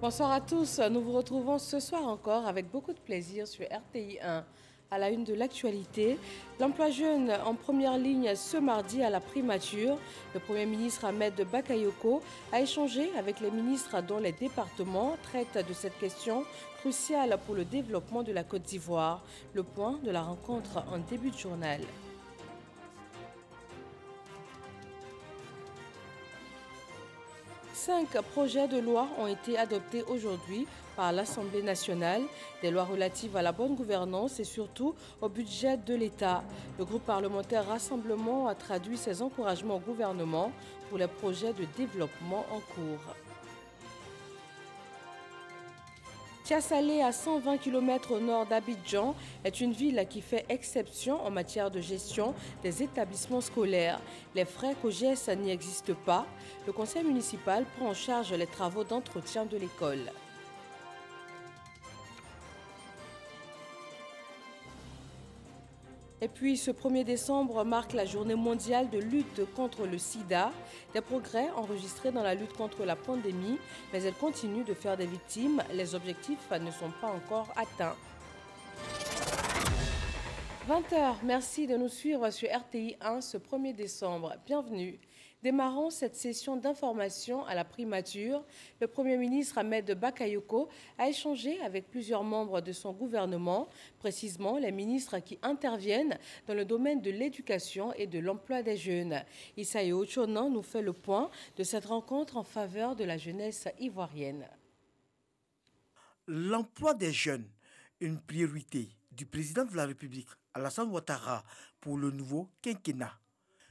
Bonsoir à tous, nous vous retrouvons ce soir encore avec beaucoup de plaisir sur RTI 1. À la une de l'actualité, l'emploi jeune en première ligne ce mardi à la primature. Le Premier ministre Ahmed Bakayoko a échangé avec les ministres dont les départements traitent de cette question cruciale pour le développement de la Côte d'Ivoire. Le point de la rencontre en début de journal. 5 projets de loi ont été adoptés aujourd'hui par l'Assemblée nationale, des lois relatives à la bonne gouvernance et surtout au budget de l'État. Le groupe parlementaire Rassemblement a traduit ses encouragements au gouvernement pour les projets de développement en cours. Tiasalé, à 120 km au nord d'Abidjan, est une ville qui fait exception en matière de gestion des établissements scolaires. Les frais COGES n'y existent pas. Le conseil municipal prend en charge les travaux d'entretien de l'école. Et puis, ce 1er décembre marque la journée mondiale de lutte contre le sida. Des progrès enregistrés dans la lutte contre la pandémie, mais elle continue de faire des victimes. Les objectifs ne sont pas encore atteints. 20h, merci de nous suivre sur RTI 1 ce 1er décembre. Bienvenue. Démarrons cette session d'information à la primature. Le Premier ministre Ahmed Bakayoko a échangé avec plusieurs membres de son gouvernement, précisément les ministres qui interviennent dans le domaine de l'éducation et de l'emploi des jeunes. Issaïe Ochonan nous fait le point de cette rencontre en faveur de la jeunesse ivoirienne. L'emploi des jeunes, une priorité du président de la République, Alassane Ouattara, pour le nouveau quinquennat.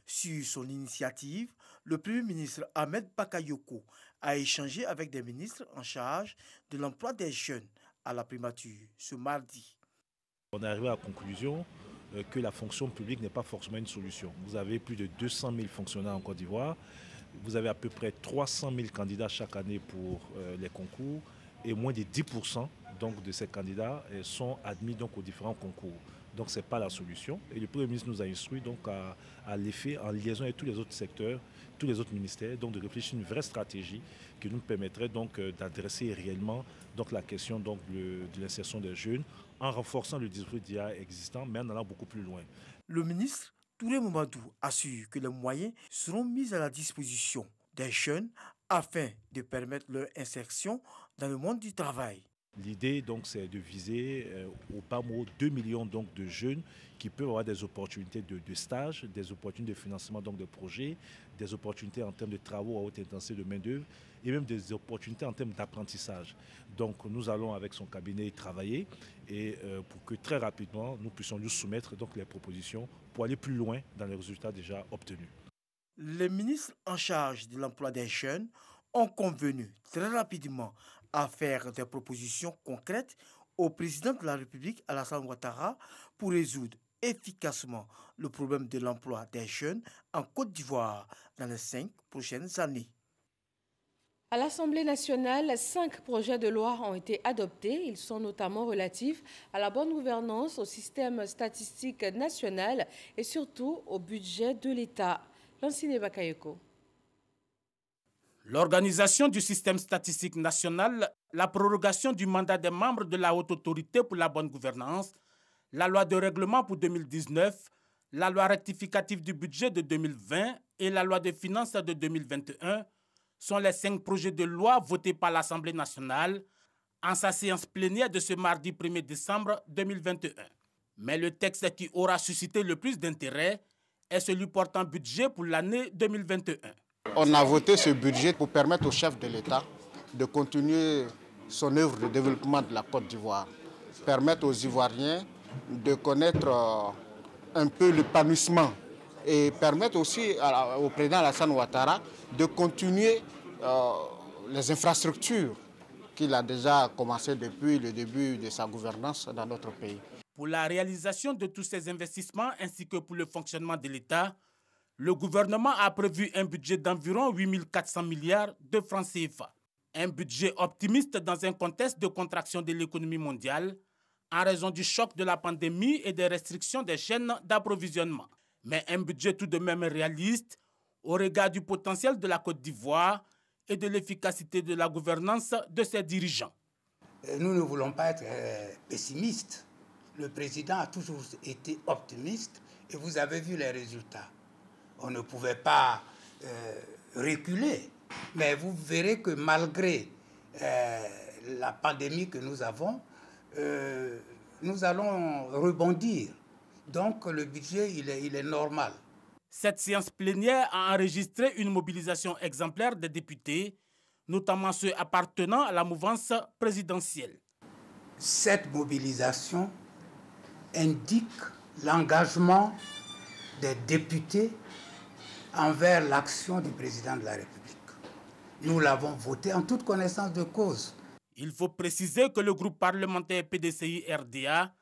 Sur son initiative, le Premier ministre Ahmed Bakayoko a échangé avec des ministres en charge de l'emploi des jeunes à la primature ce mardi. On est arrivé à la conclusion que la fonction publique n'est pas forcément une solution. Vous avez plus de 200 000 fonctionnaires en Côte d'Ivoire, vous avez à peu près 300 000 candidats chaque année pour les concours et moins de 10% donc, de ces candidats sont admis donc, aux différents concours. Donc ce n'est pas la solution. Et le Premier ministre nous a instruit donc à l'effet, en liaison avec tous les autres secteurs, tous les autres ministères, donc de réfléchir une vraie stratégie qui nous permettrait donc d'adresser réellement donc, la question donc, de l'insertion des jeunes en renforçant le dispositif d'IA existant, mais en allant beaucoup plus loin. Le ministre Touré Mamadou assure que les moyens seront mis à la disposition des jeunes afin de permettre leur insertion dans le monde du travail. L'idée, donc, c'est de viser au bas mot 2 millions donc, de jeunes qui peuvent avoir des opportunités de stage, des opportunités de financement donc, de projets, des opportunités en termes de travaux à haute intensité de main-d'œuvre et même des opportunités en termes d'apprentissage. Donc, nous allons avec son cabinet travailler et pour que très rapidement, nous puissions lui soumettre donc, les propositions pour aller plus loin dans les résultats déjà obtenus. Les ministres en charge de l'emploi des jeunes ont convenu très rapidement à faire des propositions concrètes au président de la République, Alassane Ouattara, pour résoudre efficacement le problème de l'emploi des jeunes en Côte d'Ivoire dans les 5 prochaines années. À l'Assemblée nationale, 5 projets de loi ont été adoptés. Ils sont notamment relatifs à la bonne gouvernance, au système statistique national et surtout au budget de l'État. Lansine Bakayoko. L'organisation du système statistique national, la prorogation du mandat des membres de la Haute Autorité pour la bonne gouvernance, la loi de règlement pour 2019, la loi rectificative du budget de 2020 et la loi de finances de 2021 sont les 5 projets de loi votés par l'Assemblée nationale en sa séance plénière de ce mardi 1er décembre 2021. Mais le texte qui aura suscité le plus d'intérêt est celui portant budget pour l'année 2021. On a voté ce budget pour permettre au chef de l'État de continuer son œuvre de développement de la Côte d'Ivoire, permettre aux Ivoiriens de connaître un peu l'épanouissement et permettre aussi au président Alassane Ouattara de continuer les infrastructures qu'il a déjà commencé depuis le début de sa gouvernance dans notre pays. Pour la réalisation de tous ces investissements ainsi que pour le fonctionnement de l'État, le gouvernement a prévu un budget d'environ 8 400 milliards de francs CFA. Un budget optimiste dans un contexte de contraction de l'économie mondiale en raison du choc de la pandémie et des restrictions des chaînes d'approvisionnement. Mais un budget tout de même réaliste au regard du potentiel de la Côte d'Ivoire et de l'efficacité de la gouvernance de ses dirigeants. Nous ne voulons pas être pessimistes. Le président a toujours été optimiste et vous avez vu les résultats. On ne pouvait pas reculer, mais vous verrez que malgré la pandémie que nous avons, nous allons rebondir. Donc le budget, il est normal. Cette séance plénière a enregistré une mobilisation exemplaire des députés, notamment ceux appartenant à la mouvance présidentielle. Cette mobilisation indique l'engagement des députés envers l'action du président de la République. Nous l'avons voté en toute connaissance de cause. Il faut préciser que le groupe parlementaire PDCI-RDA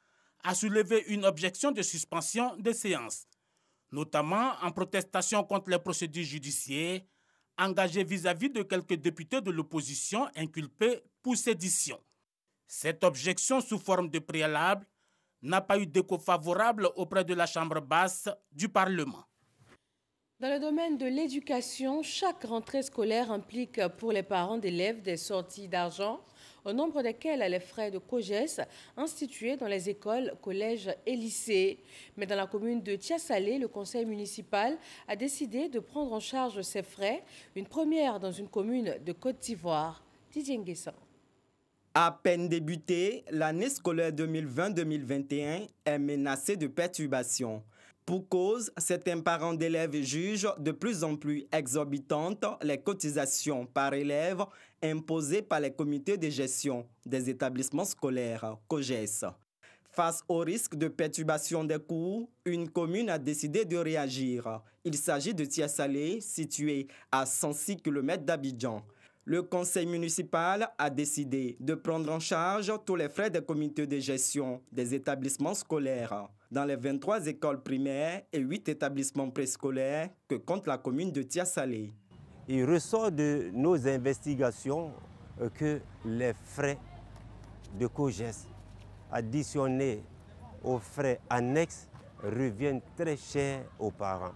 a soulevé une objection de suspension des séances, notamment en protestation contre les procédures judiciaires engagées vis-à-vis de quelques députés de l'opposition inculpés pour sédition. Cette objection sous forme de préalable n'a pas eu d'écho favorable auprès de la Chambre basse du Parlement. Dans le domaine de l'éducation, chaque rentrée scolaire implique pour les parents d'élèves des sorties d'argent, au nombre desquelles les frais de COJES institués dans les écoles, collèges et lycées. Mais dans la commune de Tiasalé, le conseil municipal a décidé de prendre en charge ces frais, une première dans une commune de Côte d'Ivoire. Didier Nguessan. À peine débutée, l'année scolaire 2020-2021 est menacée de perturbations. Pour cause, certains parents d'élèves jugent de plus en plus exorbitantes les cotisations par élève imposées par les comités de gestion des établissements scolaires, COJES. Face au risque de perturbation des cours, une commune a décidé de réagir. Il s'agit de Tiasalé, situé à 106 km d'Abidjan. Le conseil municipal a décidé de prendre en charge tous les frais des comités de gestion des établissements scolaires dans les 23 écoles primaires et 8 établissements préscolaires que compte la commune de Tiasalé. Il ressort de nos investigations que les frais de COJES additionnés aux frais annexes reviennent très chers aux parents.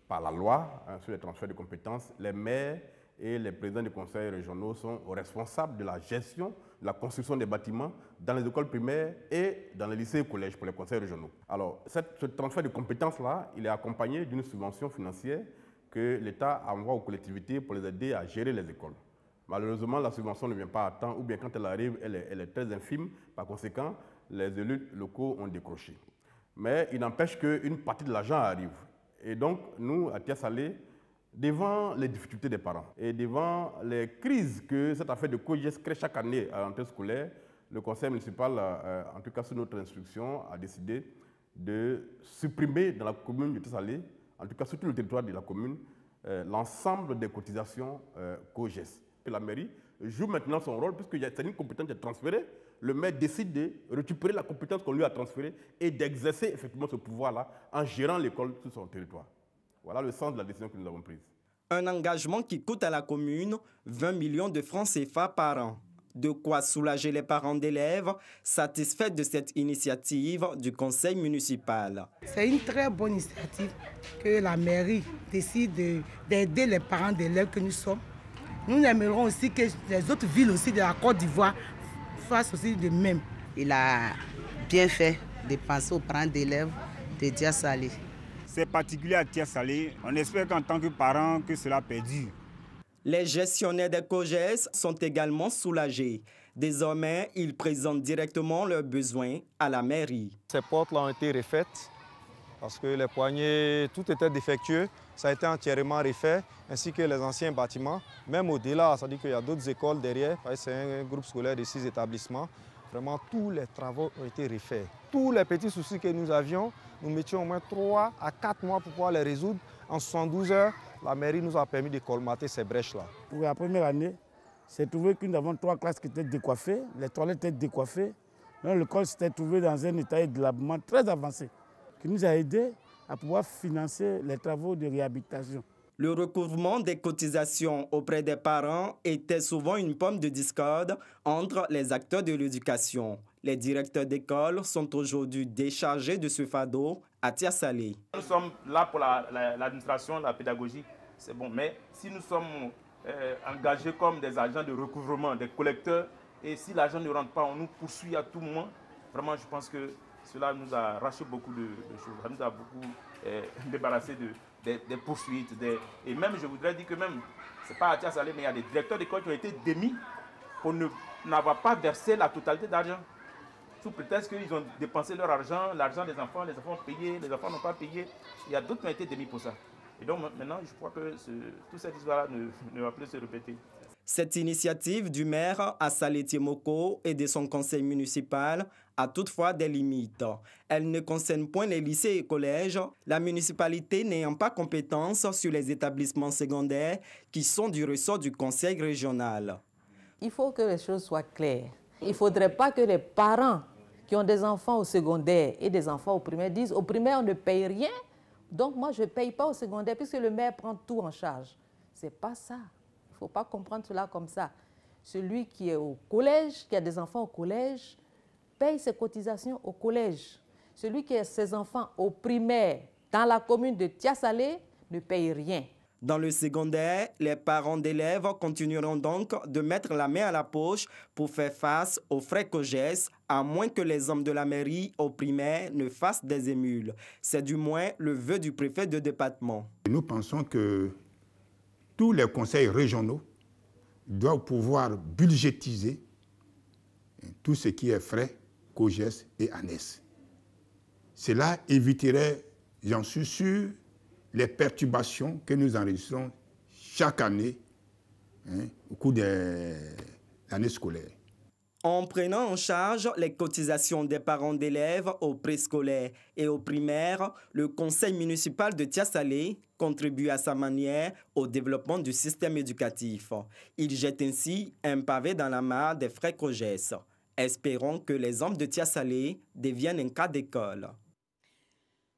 Par la loi sur les transferts de compétences, les maires et les présidents des conseils régionaux sont responsables de la gestion, de la construction des bâtiments dans les écoles primaires et dans les lycées et collèges pour les conseils régionaux. Alors, ce transfert de compétences-là, il est accompagné d'une subvention financière que l'État envoie aux collectivités pour les aider à gérer les écoles. Malheureusement, la subvention ne vient pas à temps, ou bien quand elle arrive, elle est très infime. Par conséquent, les élus locaux ont décroché. Mais il n'empêche qu'une partie de l'argent arrive. Et donc, nous, à Tiasalé, devant les difficultés des parents et devant les crises que cette affaire de COJES crée chaque année à l'entrée scolaire, le conseil municipal, en tout cas sous notre instruction, a décidé de supprimer dans la commune de Tiasalé, en tout cas sur tout le territoire de la commune, l'ensemble des cotisations COJES. Et la mairie joue maintenant son rôle, puisque c'est une compétence qui est transférée. Le maire décide de récupérer la compétence qu'on lui a transférée et d'exercer effectivement ce pouvoir-là en gérant l'école sur son territoire. Voilà le sens de la décision que nous avons prise. Un engagement qui coûte à la commune 20 millions de francs CFA par an. De quoi soulager les parents d'élèves satisfaits de cette initiative du conseil municipal. C'est une très bonne initiative que la mairie décide d'aider les parents d'élèves que nous sommes. Nous aimerions aussi que les autres villes aussi de la Côte d'Ivoire fassent aussi de même. Il a bien fait de penser aux parents d'élèves de Tiasalé. C'est particulier à Tiasalé. On espère qu'en tant que parents, que cela perdure. Les gestionnaires des COJES sont également soulagés. Désormais, ils présentent directement leurs besoins à la mairie. Ces portes-là ont été refaites parce que les poignées, tout était défectueux. Ça a été entièrement refait, ainsi que les anciens bâtiments. Même au-delà, c'est-à-dire qu'il y a d'autres écoles derrière. C'est un groupe scolaire de 6 établissements. Vraiment, tous les travaux ont été refaits. Tous les petits soucis que nous avions, nous mettions au moins 3 à 4 mois pour pouvoir les résoudre. En 72 heures, la mairie nous a permis de colmater ces brèches-là. Pour la première année, c'est trouvé que nous avons 3 classes qui étaient décoiffées, les toilettes étaient décoiffées. L'école s'était trouvée dans un état de délabrement très avancé, qui nous a aidés à pouvoir financer les travaux de réhabilitation. Le recouvrement des cotisations auprès des parents était souvent une pomme de discorde entre les acteurs de l'éducation. Les directeurs d'école sont aujourd'hui déchargés de ce fardeau à Tiasalé. Nous sommes là pour l'administration, la pédagogie, c'est bon. Mais si nous sommes engagés comme des agents de recouvrement, des collecteurs. Et si l'argent ne rentre pas, on nous poursuit à tout moment. Vraiment, je pense que cela nous a arraché beaucoup de choses. Ça nous a beaucoup débarrassé des poursuites. Et même, je voudrais dire que même, ce n'est pas à Tia-Salé, mais il y a des directeurs d'école qui ont été démis pour n'avoir pas versé la totalité d'argent. Sous prétexte qu'ils ont dépensé leur argent, l'argent des enfants, les enfants ont payé, les enfants n'ont pas payé. Il y a d'autres qui ont été démis pour ça. Et donc maintenant, je crois que toute cette histoire-là ne va plus se répéter. Cette initiative du maire Assalé Tiemoko et de son conseil municipal a toutefois des limites. Elle ne concerne point les lycées et collèges, la municipalité n'ayant pas compétence sur les établissements secondaires qui sont du ressort du conseil régional. Il faut que les choses soient claires. Il ne faudrait pas que les parents qui ont des enfants au secondaire et des enfants au primaire disent au primaire on ne paye rien, donc moi je ne paye pas au secondaire puisque le maire prend tout en charge. Ce n'est pas ça. Il ne faut pas comprendre cela comme ça. Celui qui est au collège, qui a des enfants au collège, paye ses cotisations au collège. Celui qui a ses enfants au primaire dans la commune de Tia-Salé ne paye rien. Dans le secondaire, les parents d'élèves continueront donc de mettre la main à la poche pour faire face aux frais COJES, à moins que les hommes de la mairie au primaire ne fassent des émules. C'est du moins le vœu du préfet de département. Nous pensons que tous les conseils régionaux doivent pouvoir budgétiser tout ce qui est frais, COJES et ANES. Cela éviterait, j'en suis sûr, les perturbations que nous enregistrons chaque année au cours de l'année scolaire. En prenant en charge les cotisations des parents d'élèves au préscolaire et au primaire, le conseil municipal de Tia-Salé contribue à sa manière au développement du système éducatif. Il jette ainsi un pavé dans la mare des frais COJES. Espérons que les hommes de Tia-Salé deviennent un cas d'école.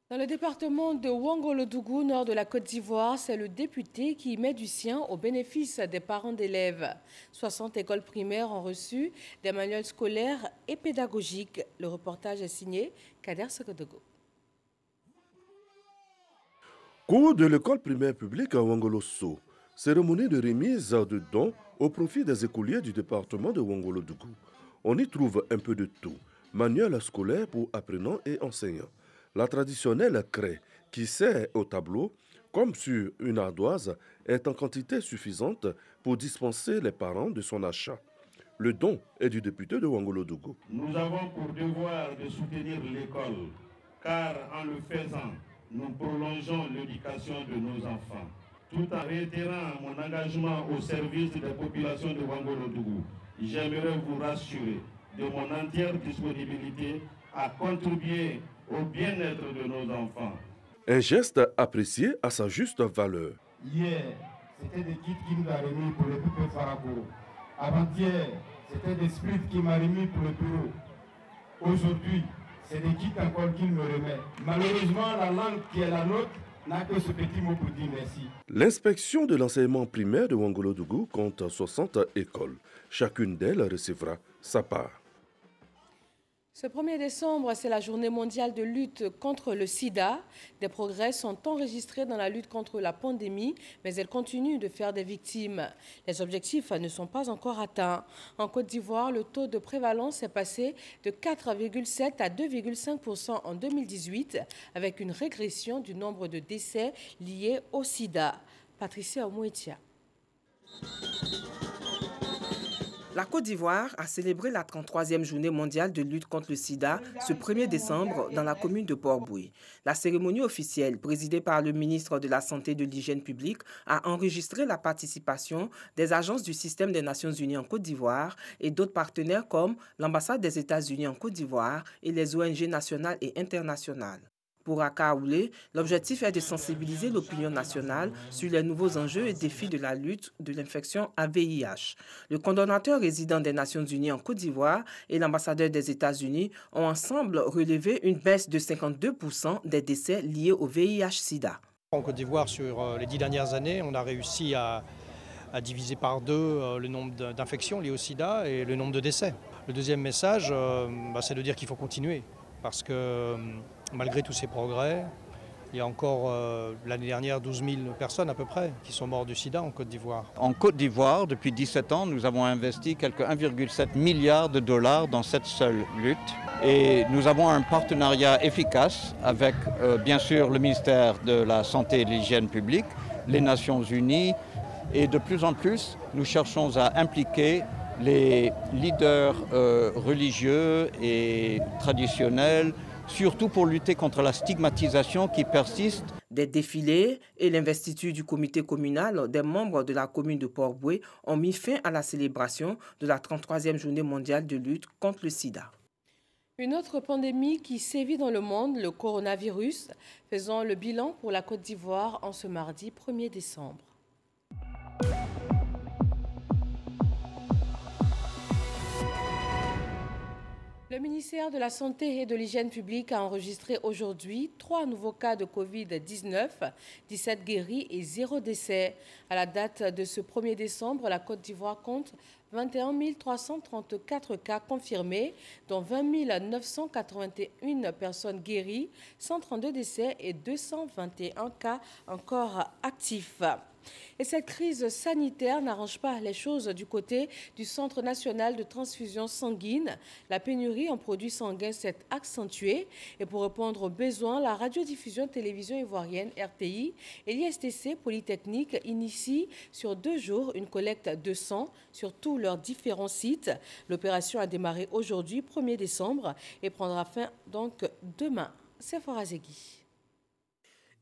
Dans le département de Ouangolodougou, nord de la Côte d'Ivoire, c'est le député qui met du sien au bénéfice des parents d'élèves. 60 écoles primaires ont reçu des manuels scolaires et pédagogiques. Le reportage est signé Kader Sokodogo. Cours de l'école primaire publique à Ouangolosso. Cérémonie de remise de dons au profit des écoliers du département de Ouangolodougou. On y trouve un peu de tout. Manuels scolaires pour apprenants et enseignants. La traditionnelle craie qui sert au tableau, comme sur une ardoise, est en quantité suffisante pour dispenser les parents de son achat. Le don est du député de Ouangolodougou. Nous avons pour devoir de soutenir l'école, car en le faisant, nous prolongeons l'éducation de nos enfants. Tout en réitérant mon engagement au service des populations de Ouangolodougou, j'aimerais vous rassurer de mon entière disponibilité à contribuer au bien-être de nos enfants. Un geste apprécié à sa juste valeur. Hier, c'était des kits qui nous a remis pour le poupée Farago. Avant-hier, c'était des splits qui m'a remis pour le bureau. Aujourd'hui, c'est des kits encore qu'il me remet. Malheureusement, la langue qui est la nôtre n'a que ce petit mot pour dire merci. L'inspection de l'enseignement primaire de Ouangolodougou compte 60 écoles. Chacune d'elles recevra sa part. Ce 1er décembre, c'est la journée mondiale de lutte contre le sida. Des progrès sont enregistrés dans la lutte contre la pandémie, mais elle continue de faire des victimes. Les objectifs ne sont pas encore atteints. En Côte d'Ivoire, le taux de prévalence est passé de 4,7 à 2,5% en 2018, avec une régression du nombre de décès liés au sida. Patricia Omouetia. La Côte d'Ivoire a célébré la 33e journée mondiale de lutte contre le sida ce 1er décembre dans la commune de Port-Boué. La cérémonie officielle, présidée par le ministre de la Santé et de l'Hygiène publique, a enregistré la participation des agences du système des Nations Unies en Côte d'Ivoire et d'autres partenaires comme l'ambassade des États-Unis en Côte d'Ivoire et les ONG nationales et internationales. Pour Aka Oulé, l'objectif est de sensibiliser l'opinion nationale sur les nouveaux enjeux et défis de la lutte de l'infection à VIH. Le coordonnateur résident des Nations Unies en Côte d'Ivoire et l'ambassadeur des États-Unis ont ensemble relevé une baisse de 52% des décès liés au VIH-Sida. En Côte d'Ivoire, sur les 10 dernières années, on a réussi à diviser par 2 le nombre d'infections liées au sida et le nombre de décès. Le deuxième message, c'est de dire qu'il faut continuer parce que malgré tous ces progrès, Il y a encore l'année dernière 12 000 personnes à peu près qui sont mortes du sida en Côte d'Ivoire. En Côte d'Ivoire, depuis 17 ans, nous avons investi quelques 1,7 milliard de dollars dans cette seule lutte. Et nous avons un partenariat efficace avec, bien sûr, le ministère de la Santé et de l'Hygiène publique, les Nations Unies. Et de plus en plus, nous cherchons à impliquer les leaders religieux et traditionnels, surtout pour lutter contre la stigmatisation qui persiste. Des défilés et l'investiture du comité communal des membres de la commune de Port-Bouët ont mis fin à la célébration de la 33e journée mondiale de lutte contre le sida. Une autre pandémie qui sévit dans le monde, le coronavirus, faisant le bilan pour la Côte d'Ivoire en ce mardi 1er décembre. Le ministère de la Santé et de l'Hygiène publique a enregistré aujourd'hui 3 nouveaux cas de Covid-19, 17 guéris et 0 décès. À la date de ce 1er décembre, la Côte d'Ivoire compte 21 334 cas confirmés, dont 20 981 personnes guéries, 132 décès et 221 cas encore actifs. Et cette crise sanitaire n'arrange pas les choses du côté du Centre national de transfusion sanguine. La pénurie en produits sanguins s'est accentuée et pour répondre aux besoins, la radiodiffusion télévision ivoirienne RTI et l'ISTC Polytechnique initient sur 2 jours une collecte de sang sur tous leurs différents sites. L'opération a démarré aujourd'hui, 1er décembre, et prendra fin donc demain. Sephora Zegui.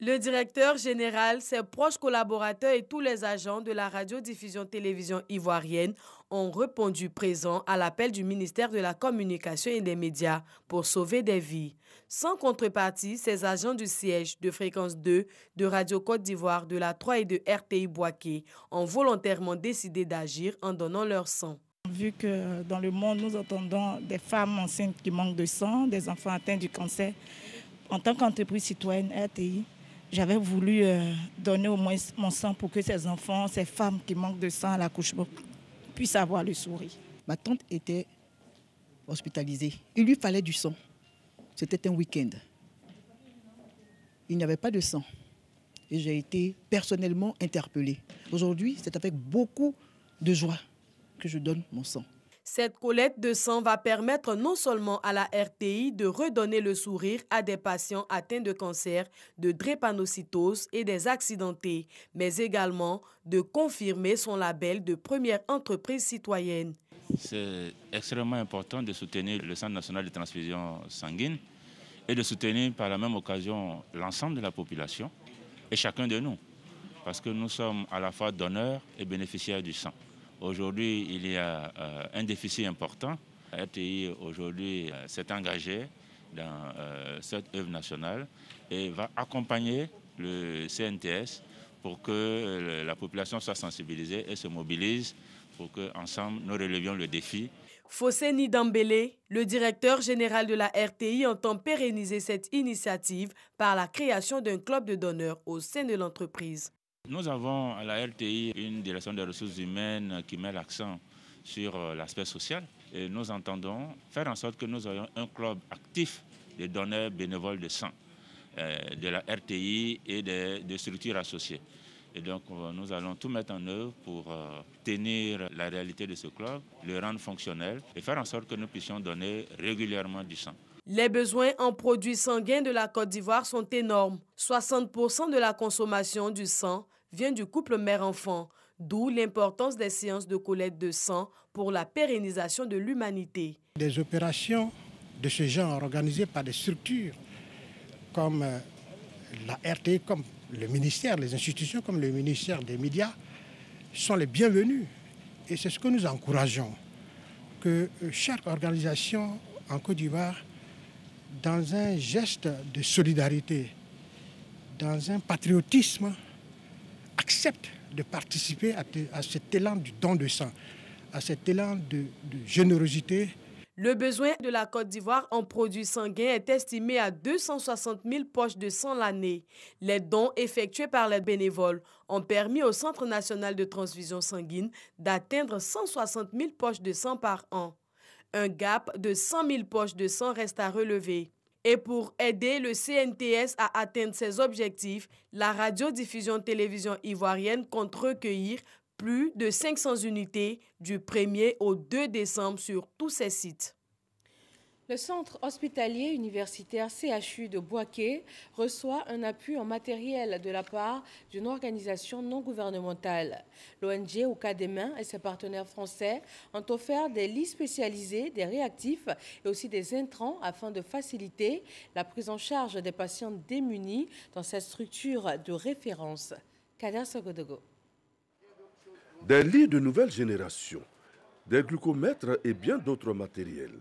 Le directeur général, ses proches collaborateurs et tous les agents de la radiodiffusion télévision ivoirienne ont répondu présents à l'appel du ministère de la Communication et des Médias pour sauver des vies. Sans contrepartie, ces agents du siège de Fréquence 2, de Radio Côte d'Ivoire, de la 3 et de RTI Boaké ont volontairement décidé d'agir en donnant leur sang. Vu que dans le monde, nous entendons des femmes enceintes qui manquent de sang, des enfants atteints du cancer, en tant qu'entreprise citoyenne RTI, j'avais voulu donner au moins mon sang pour que ces enfants, ces femmes qui manquent de sang à l'accouchement puissent avoir le sourire. Ma tante était hospitalisée. Il lui fallait du sang. C'était un week-end. Il n'y avait pas de sang. Et j'ai été personnellement interpellée. Aujourd'hui, c'est avec beaucoup de joie que je donne mon sang. Cette collecte de sang va permettre non seulement à la RTI de redonner le sourire à des patients atteints de cancer, de drépanocytose et des accidentés, mais également de confirmer son label de première entreprise citoyenne. C'est extrêmement important de soutenir le Centre national de transfusion sanguine et de soutenir par la même occasion l'ensemble de la population et chacun de nous, parce que nous sommes à la fois donneurs et bénéficiaires du sang. Aujourd'hui, il y a un déficit important. RTI aujourd'hui s'est engagé dans cette œuvre nationale et va accompagner le CNTS pour que la population soit sensibilisée et se mobilise pour qu'ensemble nous relevions le défi. Fosseni Dambélé, le directeur général de la RTI, entend pérenniser cette initiative par la création d'un club de donneurs au sein de l'entreprise. Nous avons à la RTI une direction des ressources humaines qui met l'accent sur l'aspect social et nous entendons faire en sorte que nous ayons un club actif de donneurs bénévoles de sang de la RTI et des structures associées. Et donc nous allons tout mettre en œuvre pour tenir la réalité de ce club, le rendre fonctionnel et faire en sorte que nous puissions donner régulièrement du sang. Les besoins en produits sanguins de la Côte d'Ivoire sont énormes. 60% de la consommation du sang vient du couple mère-enfant, d'où l'importance des séances de collecte de sang pour la pérennisation de l'humanité. Des opérations de ce genre organisées par des structures comme la RTI, comme le ministère, les institutions comme le ministère des médias sont les bienvenues. Et c'est ce que nous encourageons, que chaque organisation en Côte d'Ivoire, dans un geste de solidarité, dans un patriotisme, accepte de participer à cet élan du don de sang, à cet élan de générosité. Le besoin de la Côte d'Ivoire en produits sanguins est estimé à 260 000 poches de sang l'année. Les dons effectués par les bénévoles ont permis au Centre national de transfusion sanguine d'atteindre 160 000 poches de sang par an. Un gap de 100 000 poches de sang reste à relever. Et pour aider le CNTS à atteindre ses objectifs, la radiodiffusion télévision ivoirienne compte recueillir plus de 500 unités du 1er au 2 décembre sur tous ses sites. Le centre hospitalier universitaire CHU de Bouaké reçoit un appui en matériel de la part d'une organisation non gouvernementale. L'ONG Oukademain et ses partenaires français ont offert des lits spécialisés, des réactifs et aussi des intrants afin de faciliter la prise en charge des patients démunis dans cette structure de référence. Kader Sogodogo. Des lits de nouvelle génération, des glucomètres et bien d'autres matériels.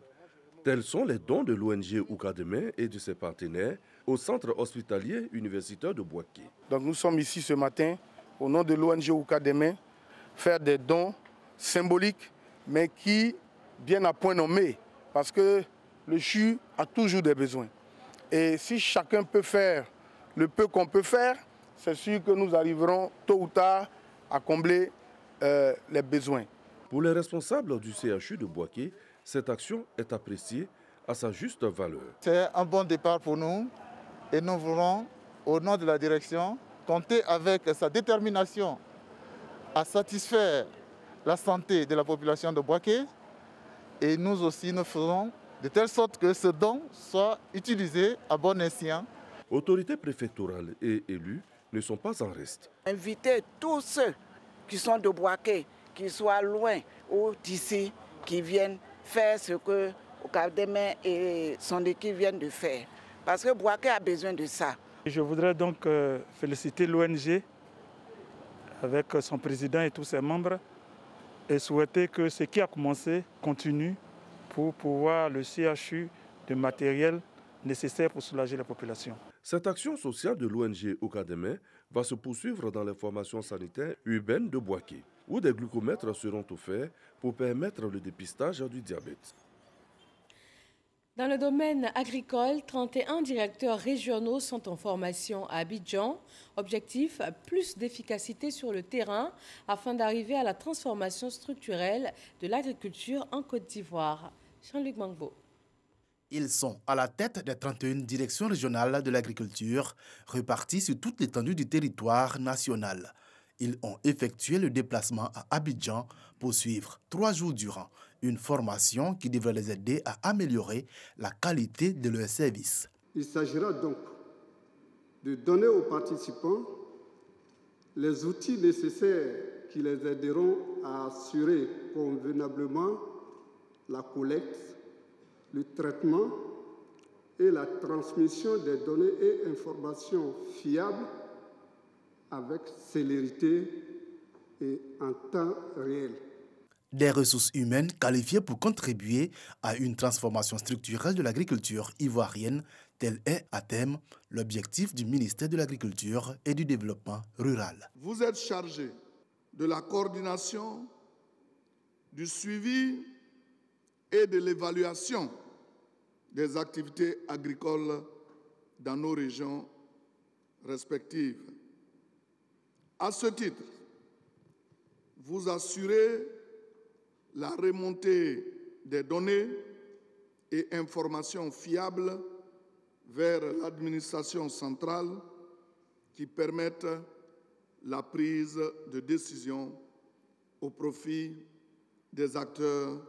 Tels sont les dons de l'ONG Oukademain et de ses partenaires au centre hospitalier universitaire de Bouaké. Donc nous sommes ici ce matin, au nom de l'ONG Oukademain, faire des dons symboliques, mais qui viennent à point nommé, parce que le CHU a toujours des besoins. Et si chacun peut faire le peu qu'on peut faire, c'est sûr que nous arriverons tôt ou tard à combler les besoins. Pour les responsables du CHU de Bouaké, cette action est appréciée à sa juste valeur. C'est un bon départ pour nous et nous voulons, au nom de la direction, compter avec sa détermination à satisfaire la santé de la population de Bouaké. Et nous aussi, nous faisons de telle sorte que ce don soit utilisé à bon escient. Autorités préfectorales et élus ne sont pas en reste. Inviter tous ceux qui sont de Bouaké, qui soient loin ou d'ici, qui viennent faire ce que Oukademain et son équipe viennent de faire. Parce que Bouaké a besoin de ça. Je voudrais donc féliciter l'ONG avec son président et tous ses membres et souhaiter que ce qui a commencé continue pour pouvoir le CHU de matériel nécessaire pour soulager la population. Cette action sociale de l'ONG Oukademain va se poursuivre dans les formations sanitaires urbaines de Bouaké, où des glucomètres seront offerts pour permettre le dépistage du diabète. Dans le domaine agricole, 31 directeurs régionaux sont en formation à Abidjan. Objectif, plus d'efficacité sur le terrain afin d'arriver à la transformation structurelle de l'agriculture en Côte d'Ivoire. Jean-Luc Mangbo. Ils sont à la tête des 31 directions régionales de l'agriculture réparties sur toute l'étendue du territoire national. Ils ont effectué le déplacement à Abidjan pour suivre 3 jours durant une formation qui devrait les aider à améliorer la qualité de leurs services. Il s'agira donc de donner aux participants les outils nécessaires qui les aideront à assurer convenablement la collecte, le traitement et la transmission des données et informations fiables avec célérité et en temps réel. Des ressources humaines qualifiées pour contribuer à une transformation structurelle de l'agriculture ivoirienne, tel est à terme l'objectif du ministère de l'Agriculture et du Développement rural. Vous êtes chargé de la coordination, du suivi et de l'évaluation des activités agricoles dans nos régions respectives. À ce titre, vous assurez la remontée des données et informations fiables vers l'administration centrale qui permettent la prise de décision au profit des acteurs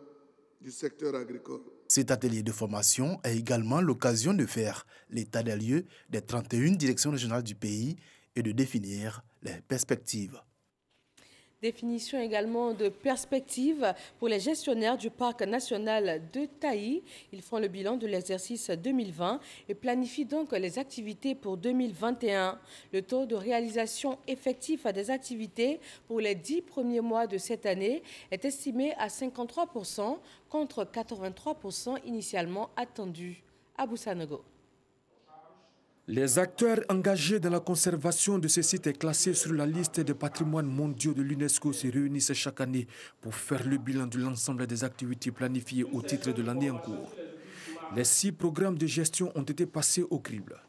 du secteur agricole. Cet atelier de formation est également l'occasion de faire l'état des lieux des 31 directions régionales du pays et de définir les perspectives. Définition également de perspectives pour les gestionnaires du parc national de Taï. Ils font le bilan de l'exercice 2020 et planifient donc les activités pour 2021. Le taux de réalisation effectif des activités pour les 10 premiers mois de cette année est estimé à 53% contre 83% initialement attendus. Abou Sanogo. Les acteurs engagés dans la conservation de ce site classé sur la liste des patrimoines mondiaux de l'UNESCO se réunissent chaque année pour faire le bilan de l'ensemble des activités planifiées au titre de l'année en cours. Les 6 programmes de gestion ont été passés au crible.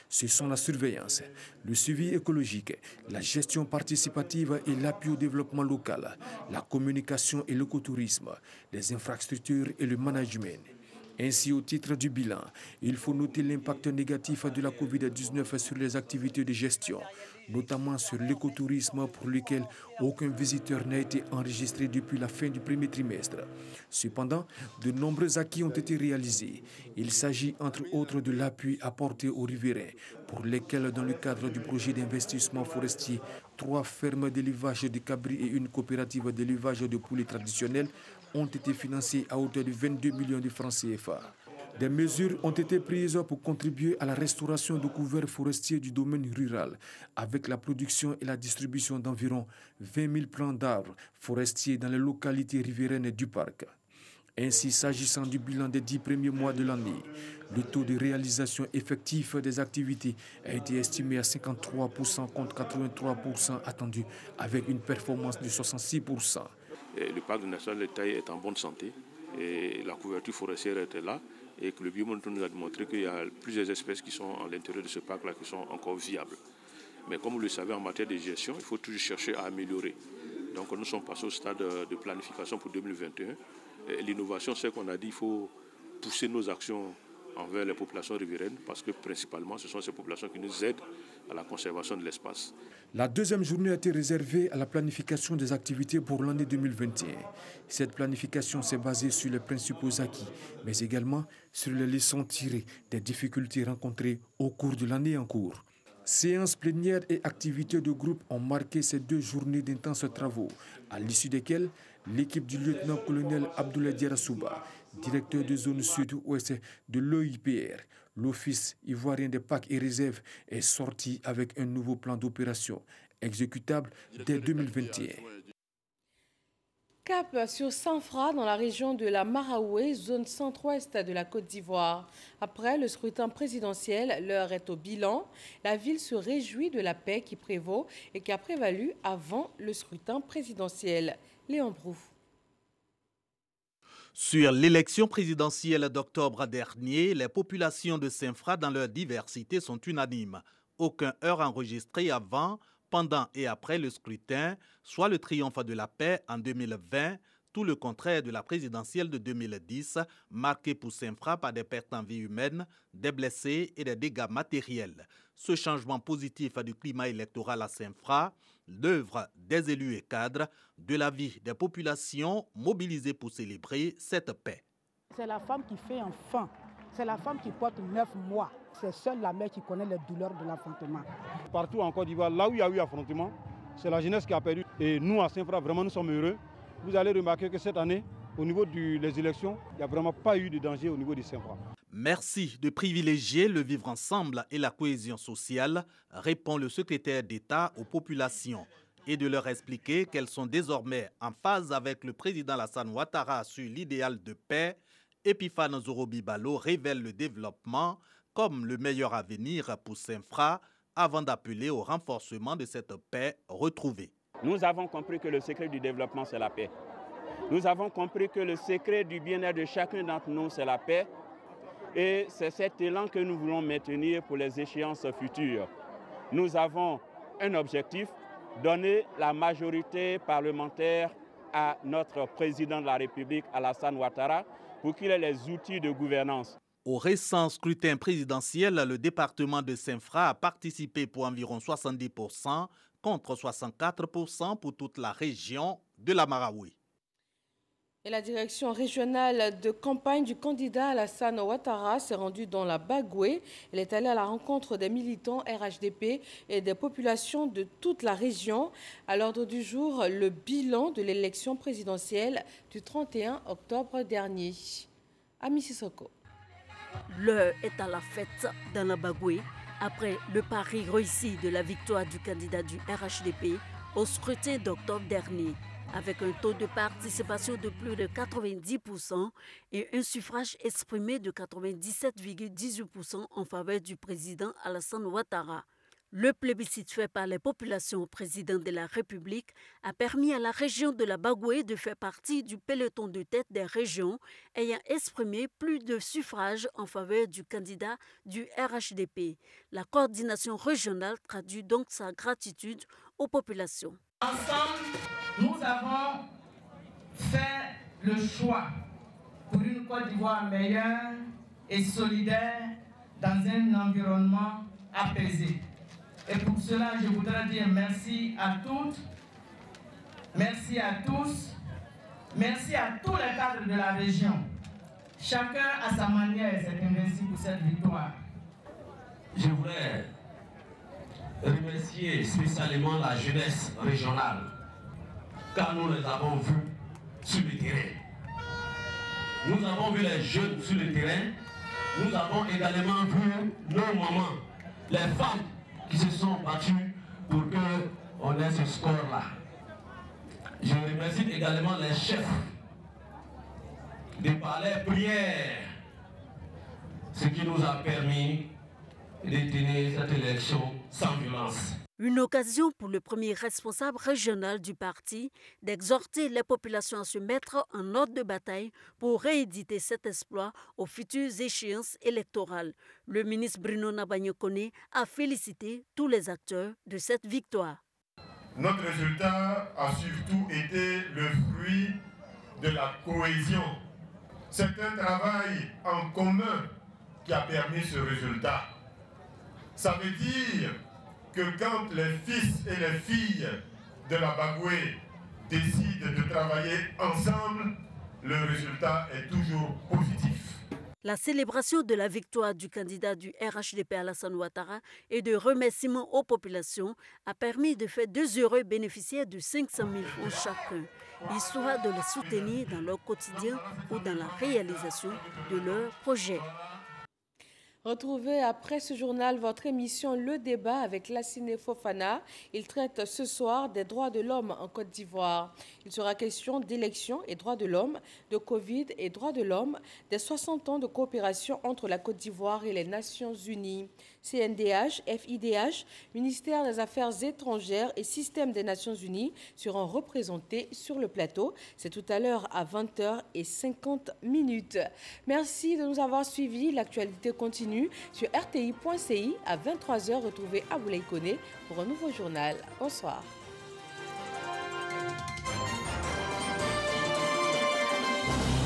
Ce sont la surveillance, le suivi écologique, la gestion participative et l'appui au développement local, la communication et l'écotourisme, les infrastructures et le management. Ainsi, au titre du bilan, il faut noter l'impact négatif de la Covid-19 sur les activités de gestion, notamment sur l'écotourisme pour lequel aucun visiteur n'a été enregistré depuis la fin du premier trimestre. Cependant, de nombreux acquis ont été réalisés. Il s'agit entre autres de l'appui apporté aux riverains, pour lesquels, dans le cadre du projet d'investissement forestier, 3 fermes d'élevage de cabris et une coopérative d'élevage de poulets traditionnels ont été financés à hauteur de 22 millions de francs CFA. Des mesures ont été prises pour contribuer à la restauration de couverts forestiers du domaine rural, avec la production et la distribution d'environ 20 000 plants d'arbres forestiers dans les localités riveraines du parc. Ainsi, s'agissant du bilan des 10 premiers mois de l'année, le taux de réalisation effectif des activités a été estimé à 53% contre 83% attendu, avec une performance de 66%. Le parc national de Taï est en bonne santé et la couverture forestière était là et que le biomonitoring nous a démontré qu'il y a plusieurs espèces qui sont à l'intérieur de ce parc-là qui sont encore viables. Mais comme vous le savez, en matière de gestion, il faut toujours chercher à améliorer. Donc nous sommes passés au stade de planification pour 2021. L'innovation, c'est qu'on a dit qu'il faut pousser nos actions envers les populations riveraines parce que principalement ce sont ces populations qui nous aident à la conservation de l'espace. La deuxième journée a été réservée à la planification des activités pour l'année 2021. Cette planification s'est basée sur les principaux acquis, mais également sur les leçons tirées des difficultés rencontrées au cours de l'année en cours. Séances plénières et activités de groupe ont marqué ces 2 journées d'intenses travaux, à l'issue desquelles l'équipe du lieutenant-colonel Abdoulaye Diarra-Souba, directeur de zone sud-ouest de l'OIPR, l'Office ivoirien des parcs et réserves, est sorti avec un nouveau plan d'opération exécutable dès 2021. Cap sur Sanfra dans la région de la Maraoué, zone centre-ouest de la Côte d'Ivoire. Après le scrutin présidentiel, l'heure est au bilan. La ville se réjouit de la paix qui prévaut et qui a prévalu avant le scrutin présidentiel. Léon Brou. Sur l'élection présidentielle d'octobre dernier, les populations de Sanfra dans leur diversité sont unanimes. Aucun heurt enregistré avant, pendant et après le scrutin, soit le triomphe de la paix en 2020, tout le contraire de la présidentielle de 2010, marquée pour Sanfra par des pertes en vie humaine, des blessés et des dégâts matériels. Ce changement positif du climat électoral à Sanfra, l'œuvre des élus et cadres, de la vie des populations mobilisées pour célébrer cette paix. C'est la femme qui fait enfant, c'est la femme qui porte 9 mois. C'est seule la mère qui connaît les douleurs de l'affrontement. Partout en Côte d'Ivoire, là où il y a eu affrontement, c'est la jeunesse qui a perdu. Et nous, à Sanfra, vraiment, nous sommes heureux. Vous allez remarquer que cette année, au niveau des élections, il n'y a vraiment pas eu de danger au niveau de Sanfra. Merci de privilégier le vivre ensemble et la cohésion sociale, répond le secrétaire d'État aux populations, et de leur expliquer qu'elles sont désormais en phase avec le président Alassane Ouattara sur l'idéal de paix. Epiphane Zorobi-Balo révèle le développement comme le meilleur avenir pour Sanfra avant d'appeler au renforcement de cette paix retrouvée. Nous avons compris que le secret du développement, c'est la paix. Nous avons compris que le secret du bien-être de chacun d'entre nous, c'est la paix. Et c'est cet élan que nous voulons maintenir pour les échéances futures. Nous avons un objectif, donner la majorité parlementaire à notre président de la République, Alassane Ouattara, pour qu'il ait les outils de gouvernance. Au récent scrutin présidentiel, le département de Sanfra a participé pour environ 70%, contre 64% pour toute la région de la Maraoué. Et la direction régionale de campagne du candidat Alassane Ouattara s'est rendue dans la Bagoué. Elle est allée à la rencontre des militants RHDP et des populations de toute la région. À l'ordre du jour, le bilan de l'élection présidentielle du 31 octobre dernier. Ami Sissoko. L'heure est à la fête dans la Bagoué après le pari réussi de la victoire du candidat du RHDP au scrutin d'octobre dernier, avec un taux de participation de plus de 90% et un suffrage exprimé de 97,18% en faveur du président Alassane Ouattara. Le plébiscite fait par les populations au président de la République a permis à la région de la Bagoué de faire partie du peloton de tête des régions ayant exprimé plus de suffrages en faveur du candidat du RHDP. La coordination régionale traduit donc sa gratitude aux populations. Ensemble, nous avons fait le choix pour une Côte d'Ivoire meilleure et solidaire dans un environnement apaisé. Et pour cela, je voudrais dire merci à toutes, merci à tous, merci à tous les cadres de la région. Chacun à sa manière s'est investi pour cette victoire. Je voudrais remercier spécialement la jeunesse régionale, car nous les avons vus sur le terrain. Nous avons vu les jeunes sur le terrain, nous avons également vu nos mamans, les femmes qui se sont battues pour qu'on ait ce score-là. Je remercie également les chefs des palais prières, ce qui nous a permis de tenir cette élection sans violence. Une occasion pour le premier responsable régional du parti d'exhorter les populations à se mettre en ordre de bataille pour rééditer cet exploit aux futures échéances électorales. Le ministre Bruno Nabagno-Koné a félicité tous les acteurs de cette victoire. Notre résultat a surtout été le fruit de la cohésion. C'est un travail en commun qui a permis ce résultat. Ça veut dire que quand les fils et les filles de la Bagoué décident de travailler ensemble, le résultat est toujours positif. La célébration de la victoire du candidat du RHDP Alassane Ouattara et de remerciements aux populations a permis de faire 2 heureux bénéficiaires de 500 000 francs chacun, histoire de les soutenir dans leur quotidien ou dans la réalisation de leurs projets. Retrouvez après ce journal votre émission Le Débat avec Lassine Fofana. Il traite ce soir des droits de l'homme en Côte d'Ivoire. Il sera question d'élections et droits de l'homme, de Covid et droits de l'homme, des 60 ans de coopération entre la Côte d'Ivoire et les Nations Unies. CNDH, FIDH, ministère des Affaires étrangères et système des Nations Unies seront représentés sur le plateau. C'est tout à l'heure à 20h50. Merci de nous avoir suivis. L'actualité continue sur rti.ci à 23h. Retrouvez Aboulaye Koné pour un nouveau journal. Bonsoir.